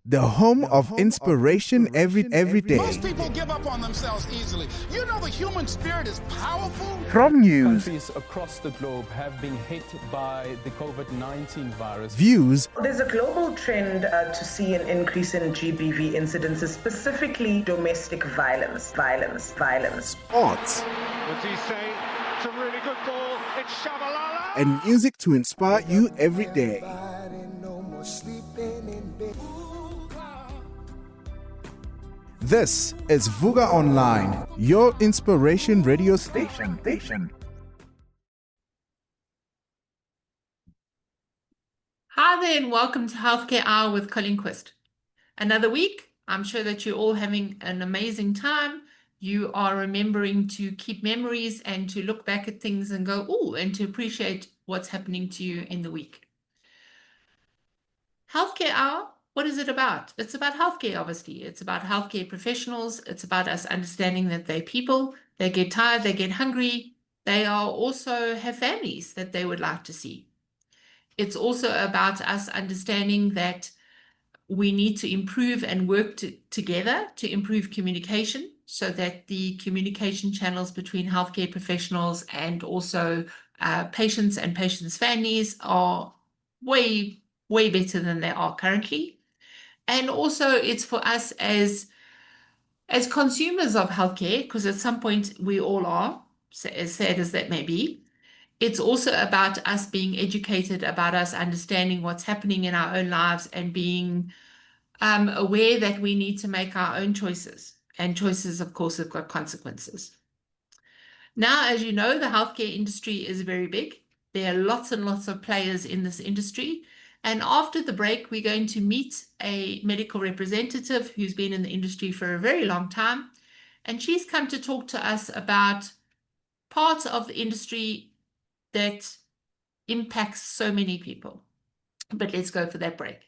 The home of inspiration every day. Most people give up on themselves easily. You know the human spirit is powerful. From news, countries across the globe have been hit by the COVID-19 virus. Views, There's a global trend to see an increase in GBV incidences, specifically domestic violence. sports, What's he say? It's a really good ball. It's Shabalala. and music to inspire you every day. This is Vuga Online, your inspiration radio station. Hi there and welcome to Healthcare Hour with Colleen Qvist. Another week. I'm sure that you're all having an amazing time. You are remembering to keep memories and to look back at things and go, oh, and to appreciate what's happening to you in the week. Healthcare Hour, what is it about? It's about healthcare, obviously. It's about healthcare professionals. It's about us understanding that they're people. They get tired, they get hungry. They are also have families that they would like to see. It's also about us understanding that we need to improve and work together to improve communication so that the communication channels between healthcare professionals and also patients and patients' families are way better than they are currently. And also it's for us as consumers of healthcare, because at some point we all are, as sad as that may be. It's also about us being educated, about us understanding what's happening in our own lives and being aware that we need to make our own choices. And choices, of course, have got consequences. Now, as you know, the healthcare industry is very big. There are lots and lots of players in this industry. And after the break, we're going to meet a medical representative who's been in the industry for a very long time. And she's come to talk to us about parts of the industry that impacts so many people. But let's go for that break.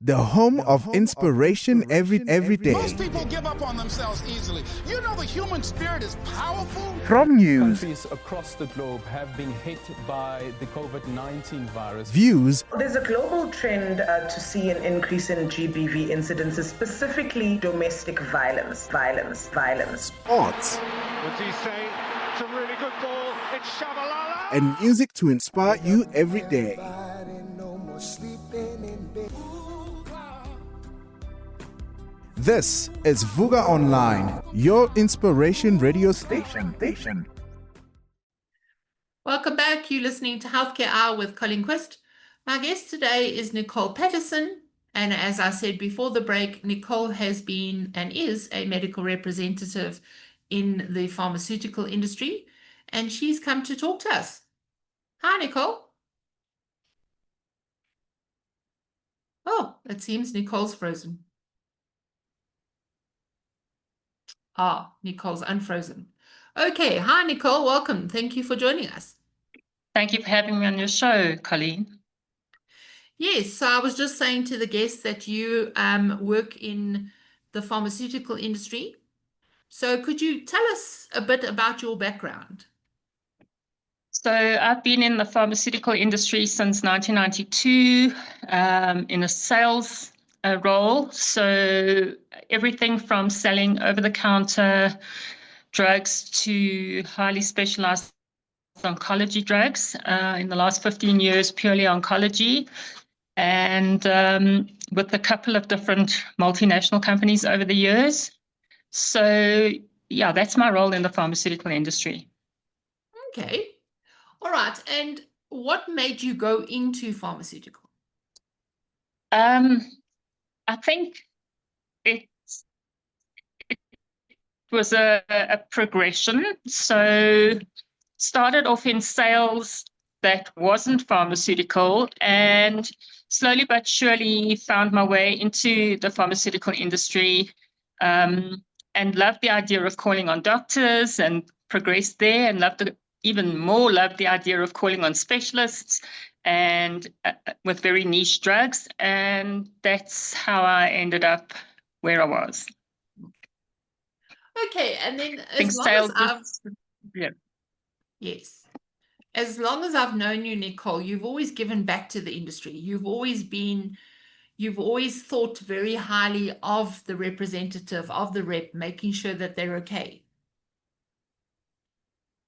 The home of inspiration every day. Most people give up on themselves easily. You know the human spirit is powerful. From news, Countries across the globe have been hit by the COVID-19 virus. views, There's a global trend to see an increase in GBV incidences, specifically domestic violence. sports, What's he say? It's a really good ball. It's Shabalala. and music to inspire you every day. This is Vuga Online, your inspiration radio station. Welcome back. You're listening to Healthcare Hour with Colleen Qvist. My guest today is Nicole Paterson. And as I said before the break, Nicole has been and is a medical representative in the pharmaceutical industry. And she's come to talk to us. Hi, Nicole. Oh, it seems Nicole's frozen. Nicole's unfrozen. Okay. Hi, Nicole. Welcome. Thank you for joining us. Thank you for having me on your show, Colleen. Yes. So I was just saying to the guests that you work in the pharmaceutical industry. So could you tell us a bit about your background? So I've been in the pharmaceutical industry since 1992 in a sales role. So everything from selling over-the-counter drugs to highly specialized oncology drugs. In the last 15 years, purely oncology. And with a couple of different multinational companies over the years. So yeah, that's my role in the pharmaceutical industry. Okay. All right. And what made you go into pharmaceutical? I think it was a progression. So started off in sales that wasn't pharmaceutical and slowly but surely found my way into the pharmaceutical industry and loved the idea of calling on doctors and progressed there and loved the idea of calling on specialists and with very niche drugs. And that's how I ended up where I was. Okay. And then yes. As long as I've known you, Nicole, you've always given back to the industry. You've always been, you've always thought very highly of the representative, of the rep, making sure that they're okay.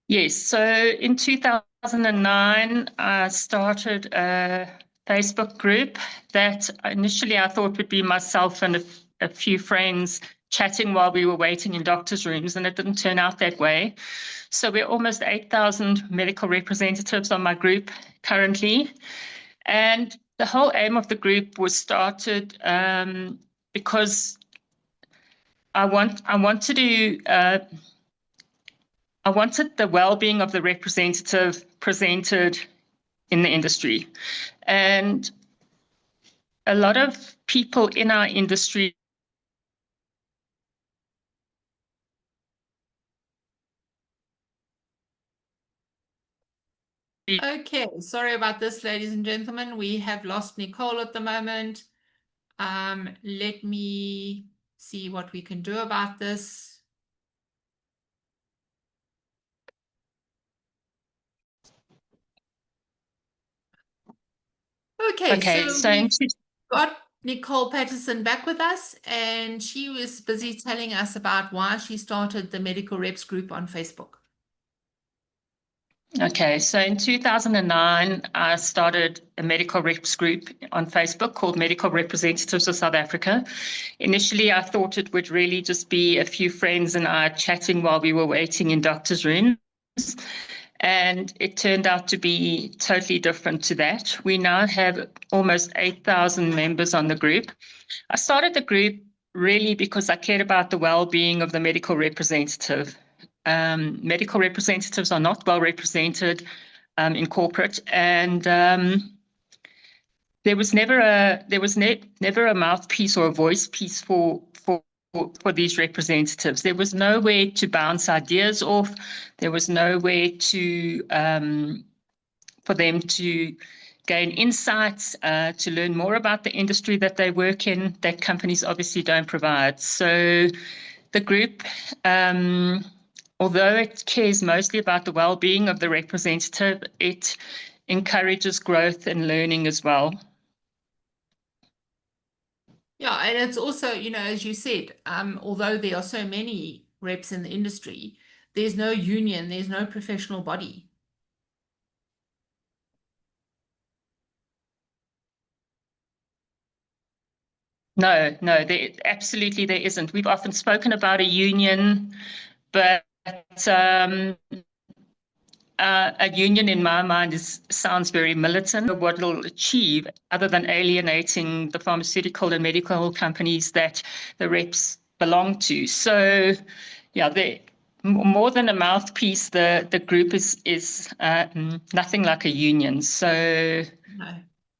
Yes, so in 2009, I started a Facebook group that initially I thought would be myself and a few friends chatting while we were waiting in doctors' rooms, and it didn't turn out that way. So we're almost 8,000 medical representatives on my group currently. And the whole aim of the group was started because I wanted the well-being of the representative presented in the industry. And a lot of people in our industry Okay, sorry about this, ladies and gentlemen. We have lost Nicole at the moment. Let me see what we can do about this. Okay, so we've got Nicole Paterson back with us, and she was busy telling us about why she started the Medical Reps group on Facebook. Okay, so in 2009, I started a medical reps group on Facebook called Medical Representatives of South Africa. Initially, I thought it would really just be a few friends and I chatting while we were waiting in doctors' rooms. And it turned out to be totally different to that. We now have almost 8,000 members on the group. I started the group really because I cared about the well-being of the medical representative. Medical representatives are not well represented in corporate, and there was never a mouthpiece or a voice piece for these representatives. There was nowhere to bounce ideas off. There was nowhere to for them to gain insights, to learn more about the industry that they work in, that companies obviously don't provide. So the group, although it cares mostly about the well-being of the representative, it encourages growth and learning as well. Yeah, and it's also, you know, as you said, although there are so many reps in the industry, there's no union, there's no professional body. No, absolutely there isn't. We've often spoken about a union, but a union in my mind sounds very militant. What it'll achieve, other than alienating the pharmaceutical and medical companies that the reps belong to. So, yeah, more than a mouthpiece, the group is nothing like a union. So No.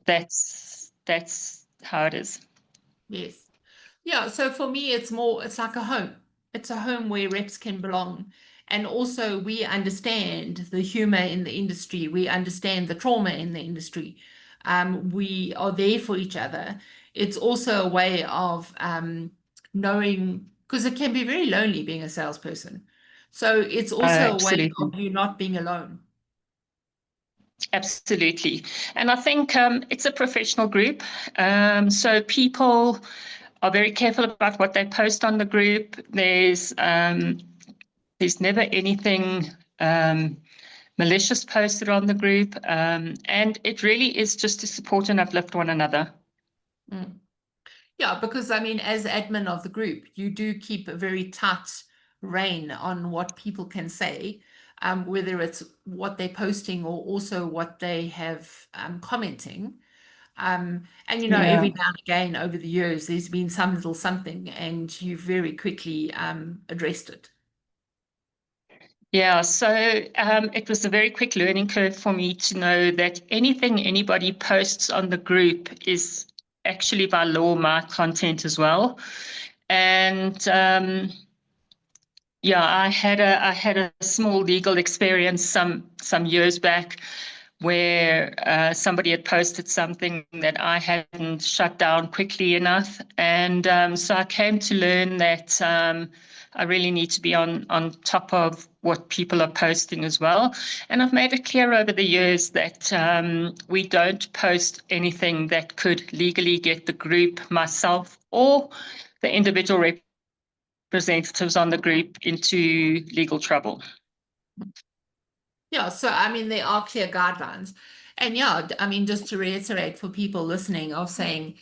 that's how it is. Yes. Yeah, so for me, it's like a home. It's a home where reps can belong. And also, we understand the humor in the industry. We understand the trauma in the industry. We are there for each other. It's also a way of knowing, because it can be very lonely being a salesperson. So it's also a way of you not being alone. Absolutely. And I think it's a professional group. So people are very careful about what they post on the group. There's never anything malicious posted on the group. And it really is just to support and uplift one another. Mm. Yeah, because I mean, as admin of the group, you do keep a very tight rein on what people can say, whether it's what they're posting or also what they have commenting. And you know, every now and again over the years, there's been some little something, and you very quickly addressed it. Yeah, so it was a very quick learning curve for me to know that anything anybody posts on the group is actually by law my content as well. And yeah, I had a small legal experience some years back where somebody had posted something that I hadn't shut down quickly enough. And so I came to learn that I really need to be on top of what people are posting as well. And I've made it clear over the years that we don't post anything that could legally get the group, myself, or the individual representatives on the group into legal trouble. Yeah, so I mean, there are clear guidelines. And yeah, I mean, just to reiterate for people listening, of saying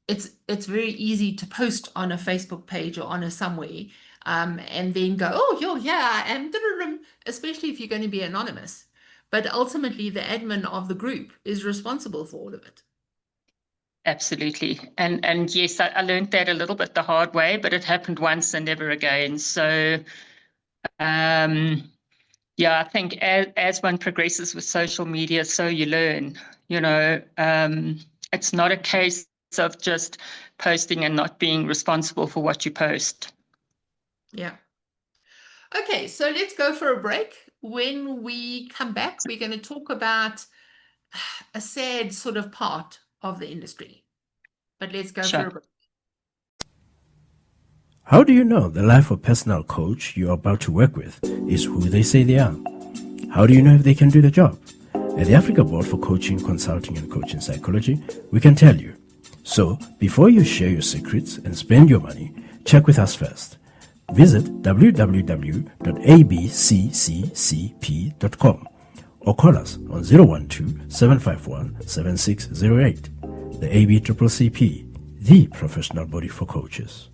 it's very easy to post on a Facebook page or on a somewhere, and then go, oh, yeah, I am, especially if you're going to be anonymous. But ultimately, the admin of the group is responsible for all of it. Absolutely. And yes, I learned that a little bit the hard way, but it happened once and never again. So, yeah, I think as one progresses with social media, so you learn, you know, it's not a case of just posting and not being responsible for what you post. Yeah. Okay, so let's go for a break. When we come back, we're going to talk about a sad sort of part of the industry. But let's go for a break. How do you know the life of personal coach you're about to work with is who they say they are? How do you know if they can do the job? At the Africa Board for Coaching, Consulting and Coaching Psychology, we can tell you. So, before you share your secrets and spend your money, check with us first. Visit www.abccccp.com or call us on 012-751-7608. The ABCCP, the professional body for coaches.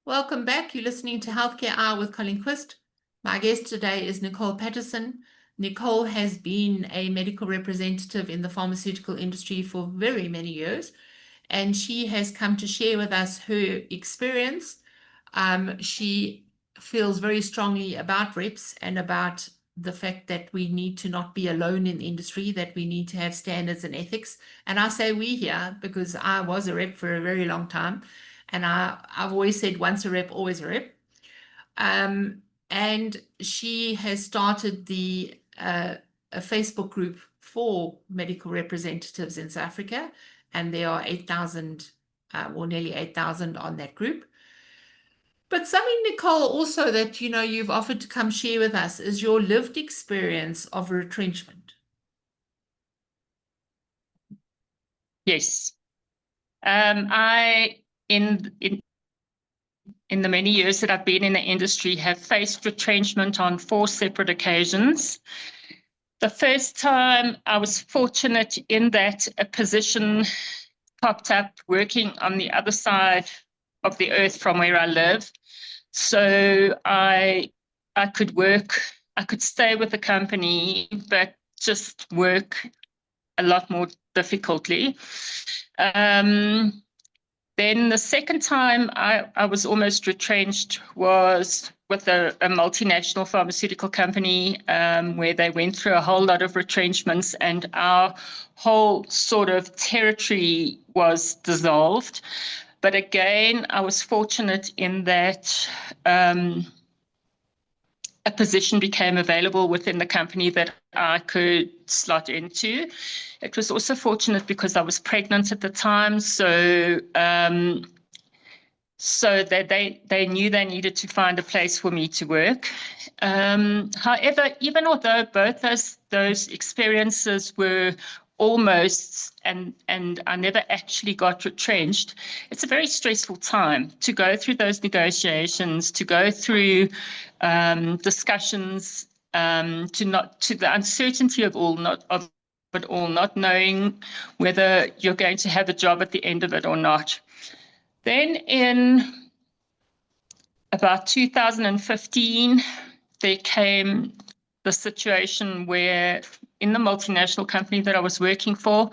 Welcome back. You're listening to Healthcare Hour with Colleen Qvist. My guest today is Nicole Paterson. Nicole has been a medical representative in the pharmaceutical industry for very many years, and she has come to share with us her experience. She feels very strongly about reps and about the fact that we need to not be alone in the industry, that we need to have standards and ethics. And I say we here because I was a rep for a very long time. And I've always said once a rep, always a rep. And she has started a Facebook group for medical representatives in South Africa. And there are 8,000 or nearly 8,000 on that group. But something, Nicole, also that, you know, you've offered to come share with us is your lived experience of retrenchment. Yes. In the many years that I've been in the industry, have faced retrenchment on 4 separate occasions. The first time I was fortunate in that a position popped up working on the other side of the earth from where I live. So I could work, I could stay with the company, but just work a lot more difficultly. Then the second time I was almost retrenched was with a multinational pharmaceutical company where they went through a whole lot of retrenchments and our whole sort of territory was dissolved. But again, I was fortunate in that a position became available within the company that I could slot into. It was also fortunate because I was pregnant at the time, so that they knew they needed to find a place for me to work. However, even although both those experiences were almost and I never actually got retrenched, it's a very stressful time to go through those negotiations, to go through discussions, to the uncertainty of it all, not knowing whether you're going to have a job at the end of it or not. Then in about 2015, there came the situation where in the multinational company that I was working for,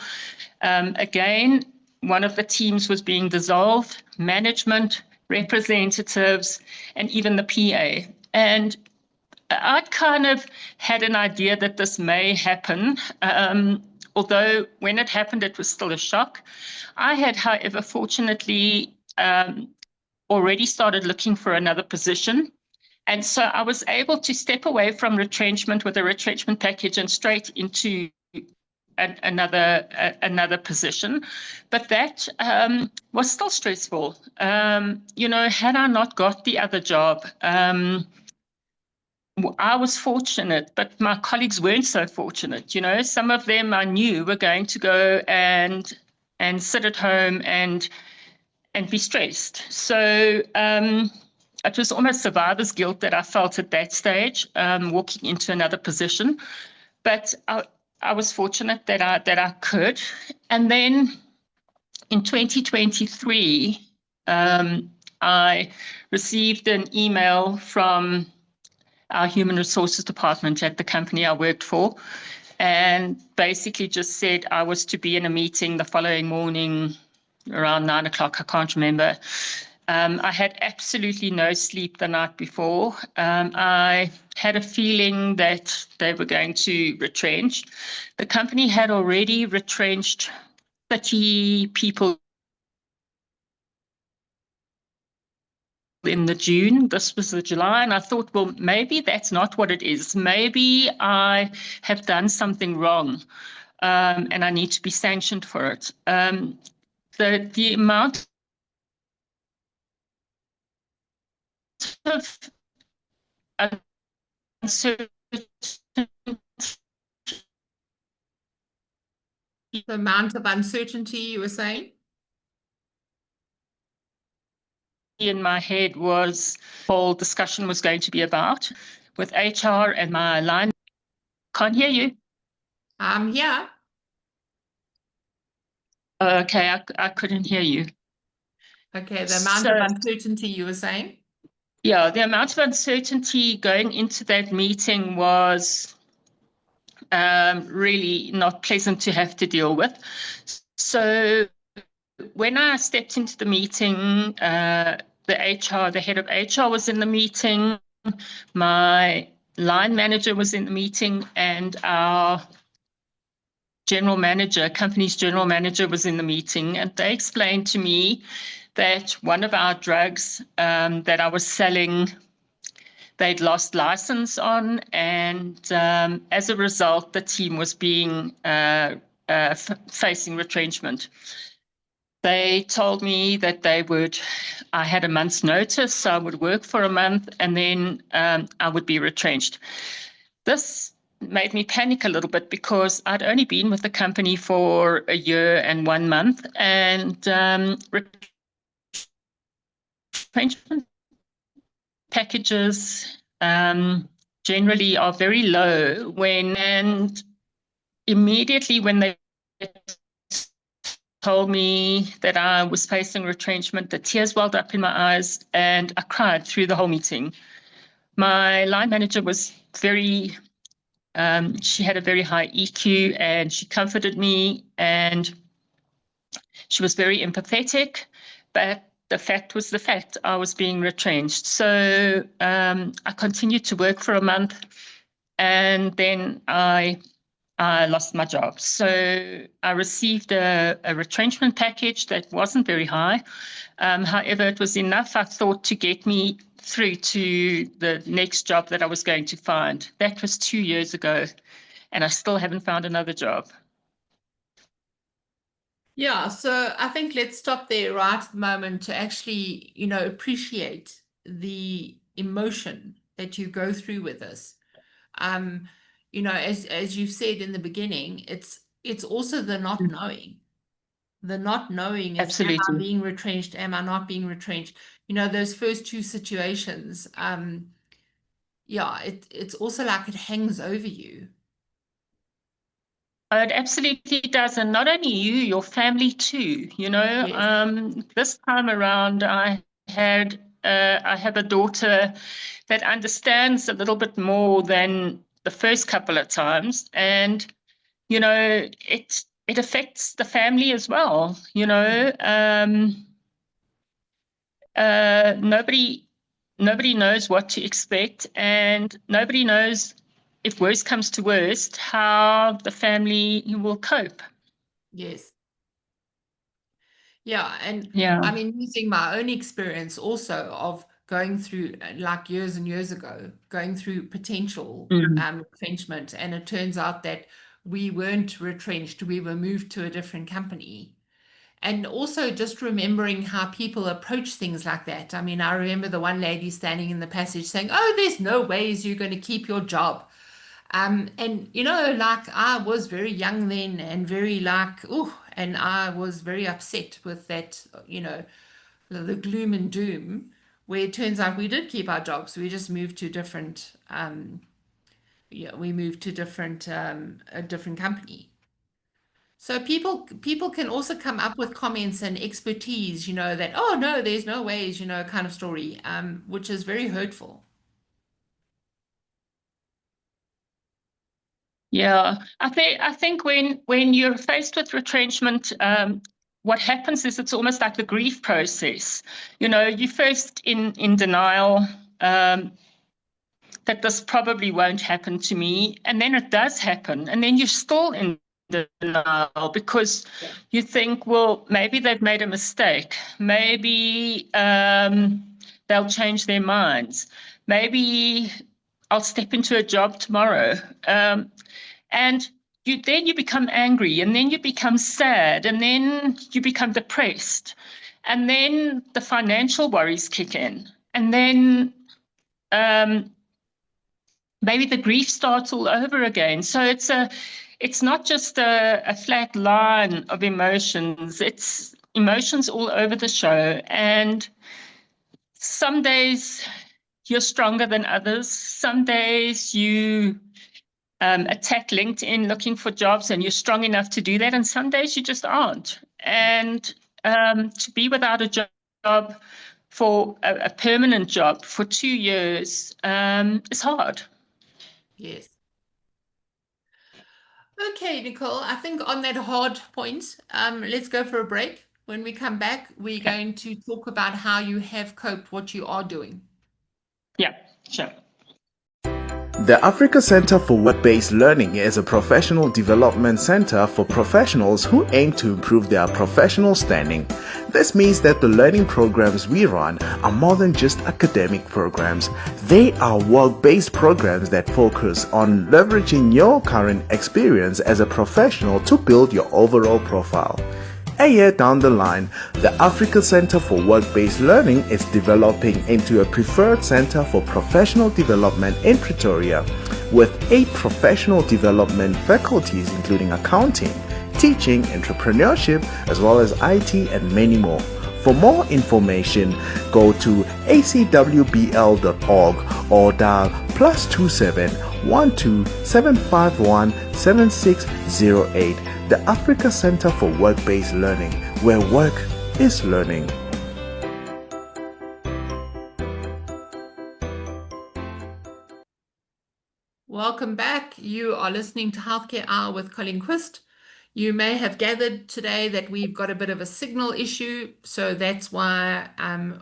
again, one of the teams was being dissolved, management, representatives, and even the PA. And I kind of had an idea that this may happen, although when it happened, it was still a shock. I had, however, fortunately already started looking for another position. And so I was able to step away from retrenchment with a retrenchment package and straight into another position. But that was still stressful. You know, had I not got the other job, I was fortunate, but my colleagues weren't so fortunate. You know, some of them I knew were going to go and sit at home and be stressed. So it was almost survivor's guilt that I felt at that stage, walking into another position. But I was fortunate that I could. And then in 2023, I received an email from our human resources department at the company I worked for, and basically just said I was to be in a meeting the following morning around 9 o'clock. I can't remember. I had absolutely no sleep the night before. I had a feeling that they were going to retrench. The company had already retrenched 30 people in the June. This was the July, and I thought, well, maybe that's not what it is. Maybe I have done something wrong, and I need to be sanctioned for it. The amount of uncertainty, The amount of uncertainty you were saying? in my head was whole discussion was going to be about with HR and my line. Can't hear you. Yeah. Okay, I couldn't hear you. Okay, the amount of uncertainty you were saying? Yeah, the amount of uncertainty going into that meeting was really not pleasant to have to deal with. So when I stepped into the meeting, the head of HR was in the meeting, my line manager was in the meeting, and our company's general manager was in the meeting, and they explained to me that one of our drugs that I was selling, they'd lost license on, and as a result, the team was being facing retrenchment. They told me that I had a month's notice, so I would work for a month, and then I would be retrenched. This made me panic a little bit because I'd only been with the company for a year and 1 month, and retrenchment packages generally are very low and immediately when they told me that I was facing retrenchment, the tears welled up in my eyes and I cried through the whole meeting. My line manager was she had a very high EQ and she comforted me and she was very empathetic, but the fact was the fact. I was being retrenched. So I continued to work for a month and then I lost my job. So I received a retrenchment package that wasn't very high. However, it was enough, I thought, to get me through to the next job that I was going to find. That was 2 years ago, and I still haven't found another job. Yeah, so I think let's stop there right at the moment to actually, appreciate the emotion that you go through with this. As you've said in the beginning, it's also the not knowing. The not knowing is, Absolutely. am I being retrenched? Am I not being retrenched? Those first two situations, it's also like it hangs over you. It absolutely does. And not only you, your family too. Yes. This time around, I have a daughter that understands a little bit more than the first couple of times. And, it affects the family as well. Nobody knows what to expect, and nobody knows, if worst comes to worst, how the family will cope. Yes. Yeah, and Yeah. I mean, using my own experience also of going through, like years and years ago, going through potential retrenchment, and it turns out that we weren't retrenched, we were moved to a different company. And also just remembering how people approach things like that. I mean, I remember the one lady standing in the passage saying, "Oh, there's no ways you're going to keep your job." And you know, like I was very young then and very like, oh, and I was very upset with that, you know, the gloom and doom, where it turns out we did keep our jobs. We just moved to different, yeah, we moved to a different company. So people can also come up with comments and expertise, you know, that, oh no, there's no ways, you know, kind of story, which is very hurtful. Yeah, I think when you're faced with retrenchment, what happens is it's almost like the grief process. You know, you first in denial that this probably won't happen to me, and then it does happen, and then you're still in denial because you think, well, maybe they've made a mistake, maybe they'll change their minds, maybe I'll step into a job tomorrow. And then you become angry, and then you become sad, and then you become depressed, and then the financial worries kick in, and then maybe the grief starts all over again. So it's not just a flat line of emotions. It's emotions all over the show, and some days you're stronger than others. Some days you attack LinkedIn looking for jobs and you're strong enough to do that. And some days you just aren't. And to be without a job for a permanent job for 2 years is hard. Yes. Okay, Nicole, I think on that hard point, let's go for a break. When we come back, we're going to talk about how you have coped, what you are doing. Yeah, sure. The Africa Center for Work-Based Learning is a professional development center for professionals who aim to improve their professional standing. This means that the learning programs we run are more than just academic programs. They are work-based programs that focus on leveraging your current experience as a professional to build your overall profile. A year down the line, the Africa Center for Work-Based Learning is developing into a preferred center for professional development in Pretoria, with 8 professional development faculties including accounting, teaching, entrepreneurship, as well as IT and many more. For more information, go to acwbl.org or dial +27 12 751 7608. The Africa Center for Work-Based Learning, where work is learning. Welcome back. You are listening to Healthcare Hour with Colleen Qvist. You may have gathered today that we've got a bit of a signal issue, so that's why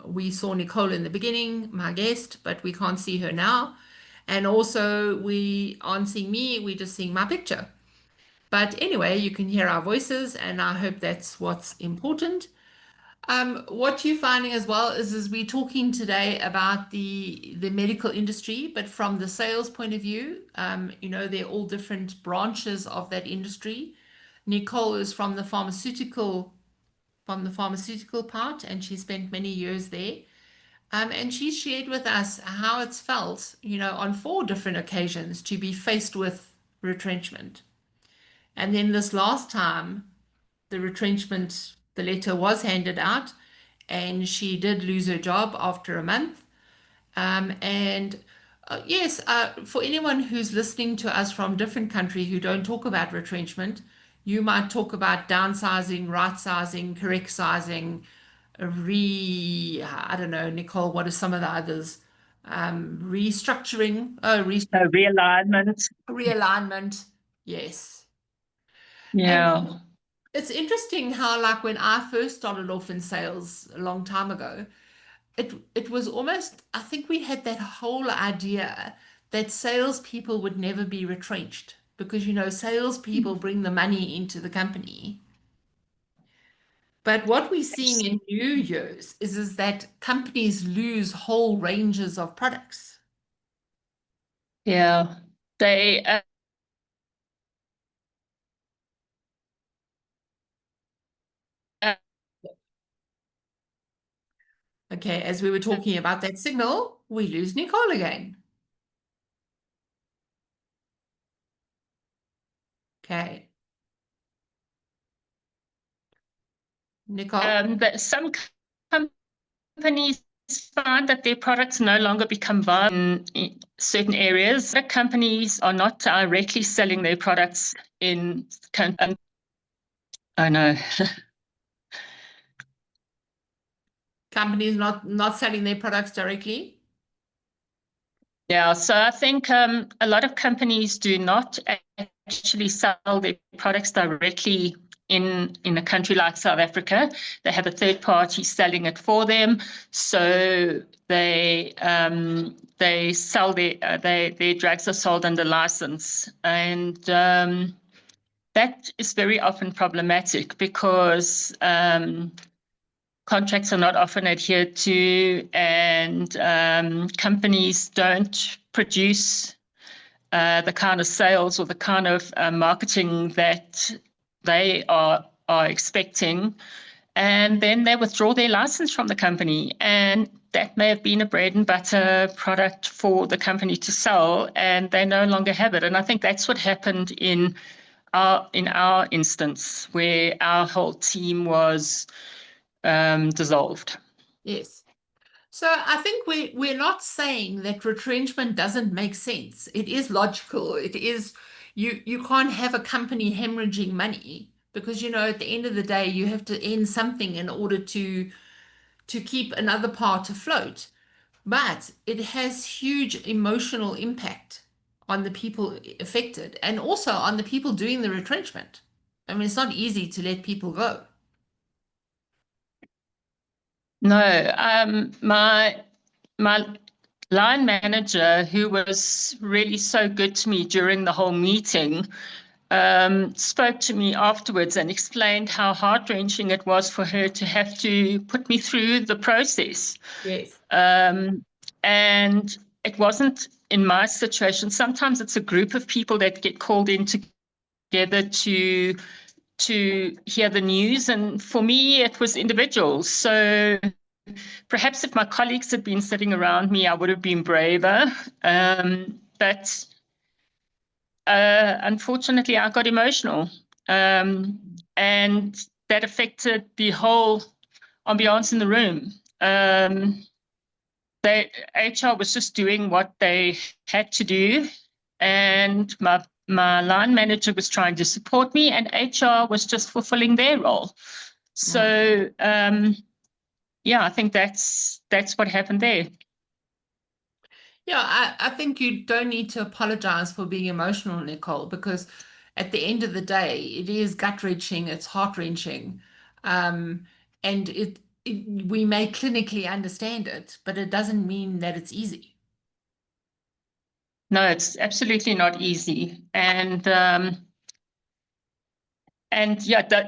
we saw Nicole in the beginning, my guest, but we can't see her now. And also we aren't seeing me, we're just seeing my picture. But anyway, you can hear our voices, and I hope that's what's important. What you're finding as well is we're talking today about the medical industry, but from the sales point of view. You know, they're all different branches of that industry. Nicole is from the pharmaceutical part, and she spent many years there. And she shared with us how it's felt, you know, on 4 different occasions to be faced with retrenchment. And then this last time, the retrenchment, the letter was handed out, and she did lose her job after a month. Yes, for anyone who's listening to us from different country who don't talk about retrenchment, you might talk about downsizing, right sizing, correct sizing, I don't know, Nicole, what are some of the others? Restructuring, realignment, yes. Yeah. And it's interesting how, like, when I first started off in sales a long time ago, it was almost, I think we had that whole idea that salespeople would never be retrenched because, you know, salespeople bring the money into the company. But what we're seeing in New Year's is that companies lose whole ranges of products. Yeah, they Okay, as we were talking about that signal, we lose Nicole again. Okay. Nicole? that some companies find that their products no longer become viable in certain areas. Other companies are not directly selling their products in countries. I know. Companies not selling their products directly? Yeah, so I think a lot of companies do not actually sell their products directly in a country like South Africa. They have a third party selling it for them. So they sell their drugs are sold under license, and that is very often problematic because contracts are not often adhered to, and companies don't produce the kind of sales or the kind of marketing that they are expecting. And then they withdraw their license from the company. And that may have been a bread and butter product for the company to sell, and they no longer have it. And I think that's what happened in our instance, where our whole team was dissolved. Yes. So I think we're not saying that retrenchment doesn't make sense. It is logical. It is you can't have a company hemorrhaging money because at the end of the day you have to end something in order to keep another part afloat. But it has huge emotional impact on the people affected and also on the people doing the retrenchment. I mean, it's not easy to let people go. No, my line manager, who was really so good to me during the whole meeting, spoke to me afterwards and explained how heart-wrenching it was for her to have to put me through the process. Yes. And it wasn't in my situation. Sometimes it's a group of people that get called in together to hear the news. And for me, it was individuals. So perhaps if my colleagues had been sitting around me, I would have been braver. But unfortunately, I got emotional. And that affected the whole ambiance in the room. HR was just doing what they had to do. And my line manager was trying to support me, and HR was just fulfilling their role. So, yeah, I think that's what happened there. Yeah, I think you don't need to apologize for being emotional, Nicole, because at the end of the day, it is gut-wrenching, it's heart-wrenching. And we may clinically understand it, but it doesn't mean that it's easy. No, it's absolutely not easy. And yeah,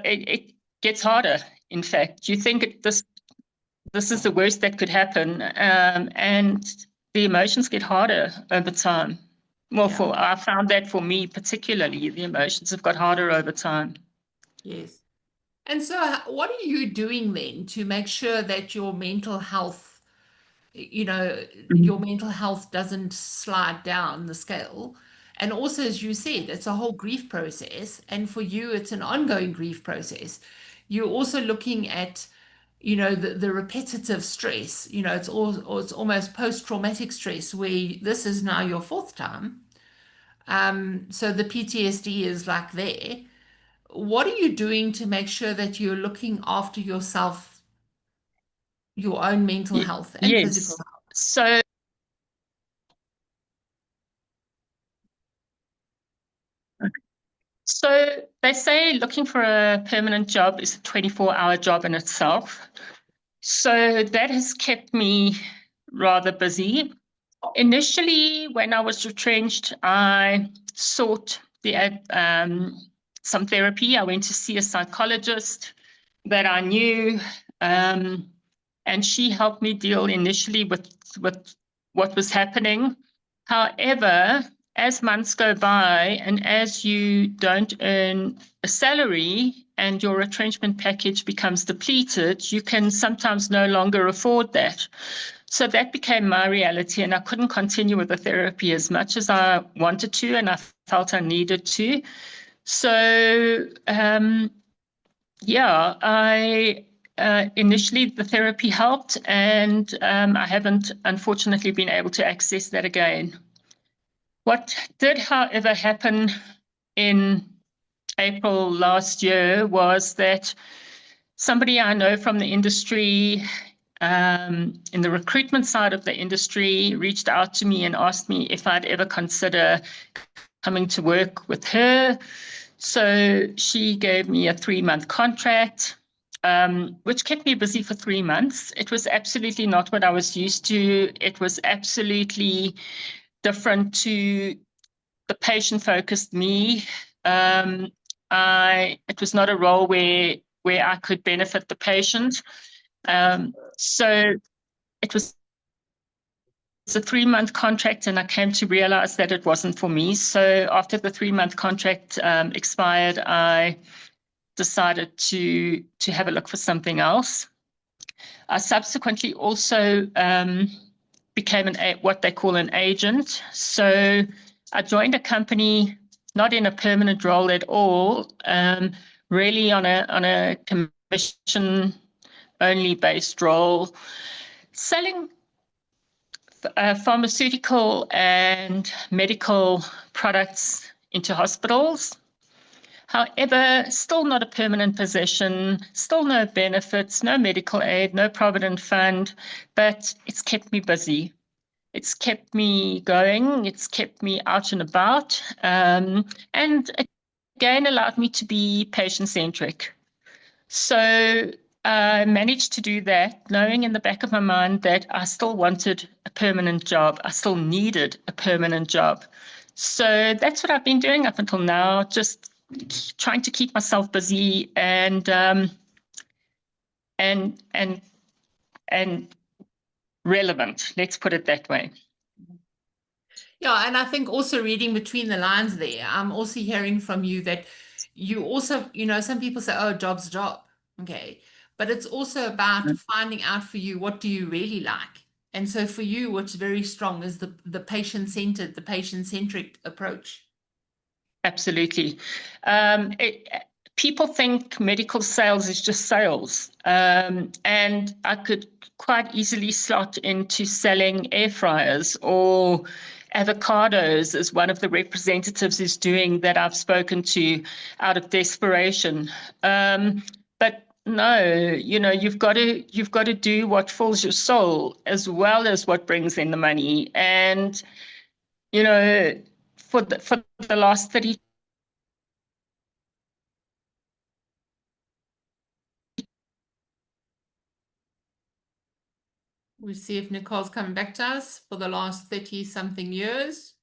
it gets harder. In fact, you think this is the worst that could happen, and the emotions get harder over time. Well, Yeah. I found that for me particularly, the emotions have got harder over time. Yes. And so what are you doing then to make sure that your mental health, your mental health doesn't slide down the scale? And also, as you said, it's a whole grief process. And for you, it's an ongoing grief process. You're also looking at, the repetitive stress. It's almost post-traumatic stress where this is now your fourth time. So the PTSD is like there. What are you doing to make sure that you're looking after yourself, your own mental health and physical Yes. health? So they say looking for a permanent job is a 24-hour job in itself. So that has kept me rather busy. Initially, when I was retrenched, I sought some therapy. I went to see a psychologist, that I knew, and she helped me deal initially with what was happening. However, as months go by and as you don't earn a salary and your retrenchment package becomes depleted, you can sometimes no longer afford that. So that became my reality, and I couldn't continue with the therapy as much as I wanted to, and I felt I needed to. So, initially the therapy helped, and I haven't unfortunately been able to access that again. What did, however, happen in April last year was that somebody I know from the industry, in the recruitment side of the industry, reached out to me and asked me if I'd ever consider coming to work with her. So she gave me a 3-month contract, which kept me busy for 3 months. It was absolutely not what I was used to. It was absolutely different to the patient-focused me. It was not a role where I could benefit the patient. So it was a 3-month contract, and I came to realize that it wasn't for me. So after the 3-month contract expired, I decided to have a look for something else. I subsequently also became what they call an agent. So I joined a company, not in a permanent role at all, really on a commission-only based role, selling pharmaceutical and medical products into hospitals. However, still not a permanent position, still no benefits, no medical aid, no provident fund, but it's kept me busy. It's kept me going, it's kept me out and about, and again allowed me to be patient-centric. So I managed to do that, knowing in the back of my mind that I still wanted a permanent job. I still needed a permanent job. So that's what I've been doing up until now, just trying to keep myself busy and relevant. Let's put it that way. Yeah, and I think also reading between the lines there, I'm also hearing from you that you also, some people say, oh, job's a job. Okay. But it's also about finding out for you, what do you really like? And so for you, what's very strong is the patient-centered, the patient-centric approach. Absolutely. People think medical sales is just sales. And I could quite easily slot into selling air fryers or avocados, as one of the representatives is doing that I've spoken to out of desperation. But no, you've got to do what fills your soul as well as what brings in the money. And for the last 30. We'll see if Nicole's coming back to us. For the last 30-something years.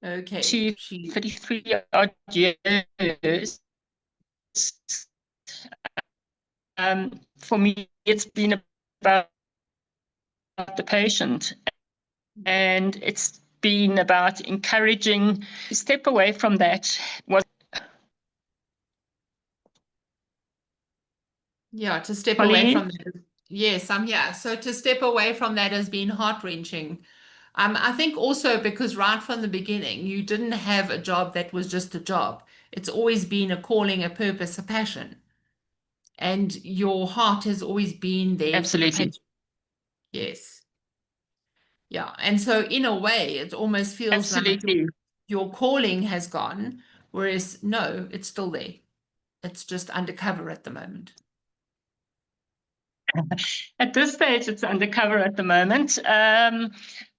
Okay. 33 odd years. For me, it's been about the patient, and it's been about encouraging to step away from that. Yeah, to step Colleen? away from that. Yes, I'm here. So to step away from that has been heart-wrenching. I think also because right from the beginning, you didn't have a job that was just a job. It's always been a calling, a purpose, a passion. And your heart has always been there. Absolutely. For the patient. Yes. Yeah. And so in a way, it almost feels Absolutely. like your calling has gone, whereas no, it's still there. It's just undercover at the moment. At this stage, it's undercover at the moment.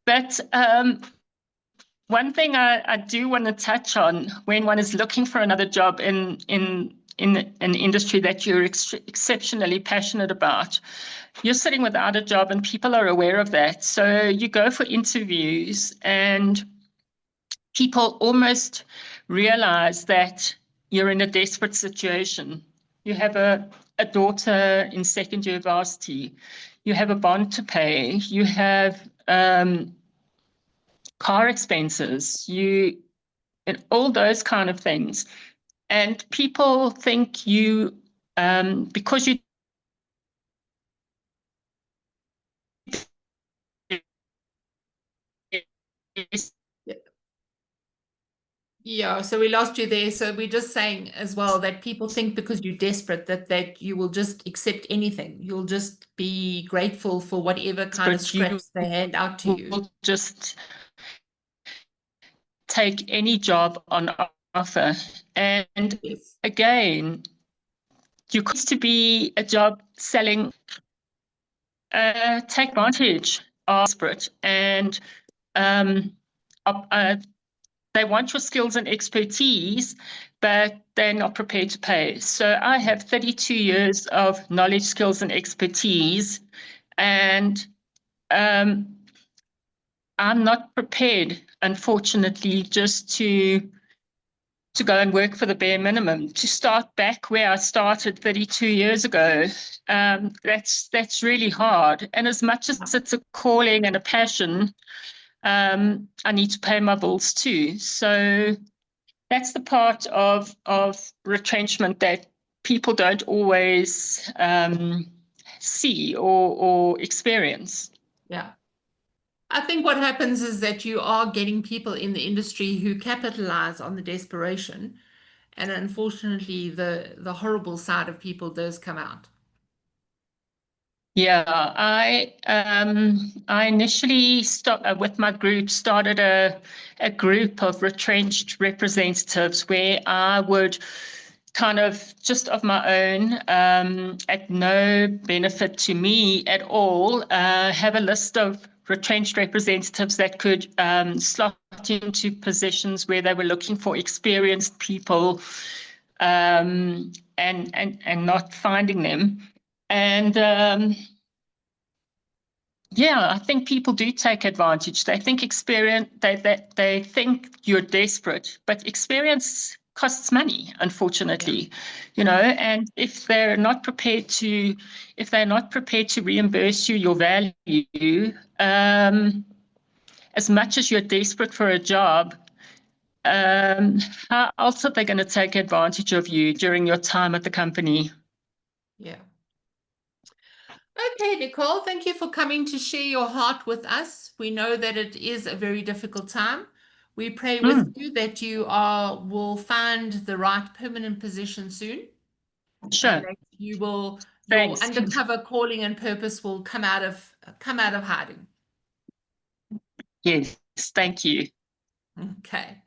But one thing I do want to touch on when one is looking for another job in an industry that you're exceptionally passionate about, you're sitting without a job and people are aware of that. So you go for interviews and people almost realize that you're in a desperate situation. You have a daughter in second year varsity. You have a bond to pay. You have car expenses. And all those kind of things. And people think you, because you Yeah, so we lost you there. So we're just saying as well that people think because you're desperate that you will just accept anything. You'll just be grateful for whatever kind of scraps they hand out to you. Will just take any job on offer. And Yes. again, you could to be a job selling, take advantage of desperate, and they want your skills and expertise, but they're not prepared to pay. So I have 32 years of knowledge, skills, and expertise, and I'm not prepared, unfortunately, just to go and work for the bare minimum, to start back where I started 32 years ago. That's really hard. And as much as it's a calling and a passion, I need to pay my bills too. So that's the part of retrenchment that people don't always see or experience. Yeah. I think what happens is that you are getting people in the industry who capitalize on the desperation. And unfortunately, the horrible side of people does come out. Yeah, I initially with my group started a group of retrenched representatives where I would kind of just of my own, at no benefit to me at all, have a list of retrenched representatives that could slot into positions where they were looking for experienced people, and not finding them. And yeah, I think people do take advantage. They think they think you're desperate, but experience costs money, unfortunately, and if they're not prepared to reimburse you your value, as much as you're desperate for a job, how else are they going to take advantage of you during your time at the company? Yeah. Okay, Nicole, thank you for coming to share your heart with us. We know that it is a very difficult time. We pray with you that you will find the right permanent position soon. Sure. And that your Thanks. undercover calling and purpose will come out of hiding. Yes, thank you. Okay.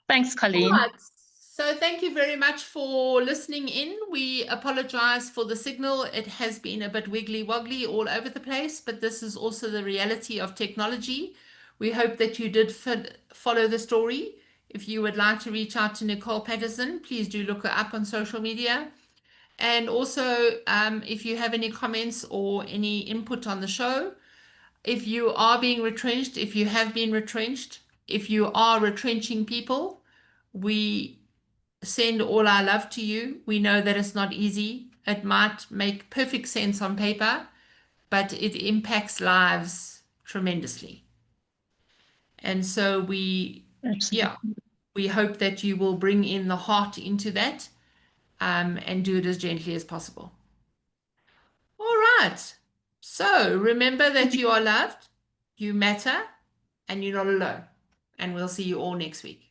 Thanks, Colleen. All right. So thank you very much for listening in. We apologize for the signal. It has been a bit wiggly-woggly all over the place, but this is also the reality of technology. We hope that you did follow the story. If you would like to reach out to Nicole Paterson, please do look her up on social media. And also, if you have any comments or any input on the show, if you are being retrenched, if you have been retrenched, if you are retrenching people, we send all our love to you. We know that it's not easy. It might make perfect sense on paper, but it impacts lives tremendously. And so we hope that you will bring in the heart into that, and do it as gently as possible. All right. So remember that you are loved, you matter, and you're not alone. And we'll see you all next week.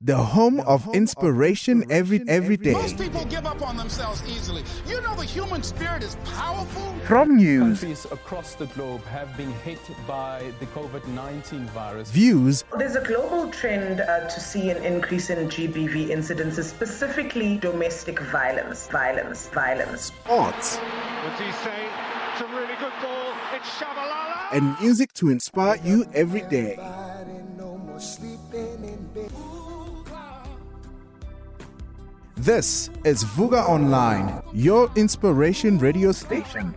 The home of inspiration every day. Most people give up on themselves easily. You know the human spirit is powerful. From news, Countries across the globe have been hit by the COVID-19 virus. views, There's a global trend to see an increase in GBV incidences, specifically domestic violence. sports, What's he say? It's a really good ball. It's Shabalala. and music to inspire you every day. This is Vuga Online, your inspiration radio station.